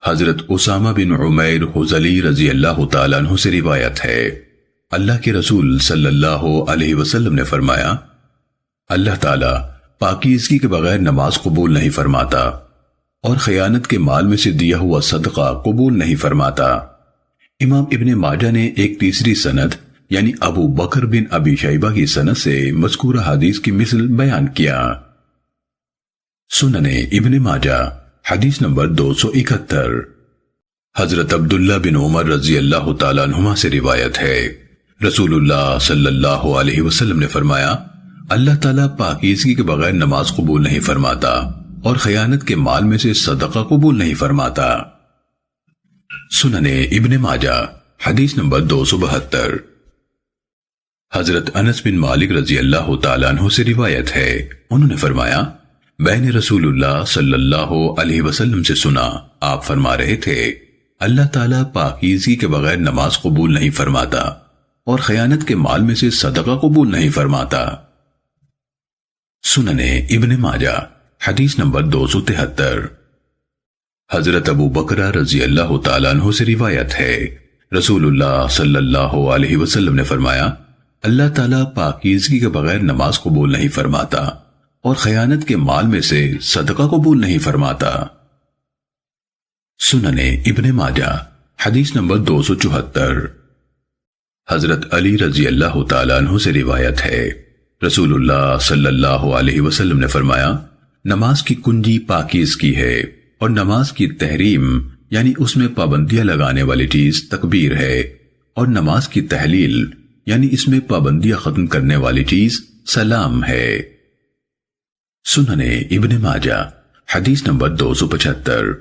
حضرت اسامہ بن عمیر حزلی رضی اللہ تعالیٰ عنہ سے روایت ہے، اللہ کے رسول صلی اللہ علیہ وسلم نے فرمایا، اللہ تعالیٰ پاکیزگی کے بغیر نماز قبول نہیں فرماتا اور خیانت کے مال میں سے دیا ہوا صدقہ قبول نہیں فرماتا۔ امام ابن ماجہ نے ایک تیسری سند یعنی ابو بکر بن ابی شیبہ کی سند سے مذکورہ حدیث کی مثل بیان کیا۔ سنن ابن ماجہ حدیث نمبر 271۔ حضرت عبداللہ بن عمر رضی اللہ تعالیٰ عنہما سے روایت ہے، رسول اللہ صلی اللہ علیہ وسلم نے فرمایا، اللہ تعالیٰ پاکیزگی کے بغیر نماز قبول نہیں فرماتا اور خیانت کے مال میں سے صدقہ قبول نہیں فرماتا۔ سنن ابن ماجہ حدیث نمبر 272۔ حضرت انس بن مالک رضی اللہ تعالیٰ عنہ سے روایت ہے، انہوں نے فرمایا، میں نے رسول اللہ صلی اللہ علیہ وسلم سے سنا، آپ فرما رہے تھے، اللہ تعالیٰ پاکیزگی کے بغیر نماز قبول نہیں فرماتا اور خیانت کے مال میں سے صدقہ قبول نہیں فرماتا۔ سنن ابن ماجہ حدیث نمبر 273۔ حضرت ابو بکرہ رضی اللہ تعالیٰ عنہ سے روایت ہے، رسول اللہ صلی اللہ علیہ وسلم نے فرمایا، اللہ تعالیٰ پاکیزگی کے بغیر نماز قبول نہیں فرماتا اور خیانت کے مال میں سے صدقہ قبول نہیں فرماتا۔ سنن ابن ماجہ حدیث نمبر 274۔ حضرت علی رضی اللہ تعالیٰ عنہ سے روایت ہے، رسول اللہ صلی اللہ علیہ وسلم نے فرمایا، نماز کی کنجی پاکیزگی ہے اور نماز کی تحریم یعنی اس میں پابندیاں لگانے والی چیز تکبیر ہے، اور نماز کی تحلیل یعنی اس میں پابندیاں ختم کرنے والی چیز سلام ہے۔ سنن ابن ماجہ حدیث نمبر 275۔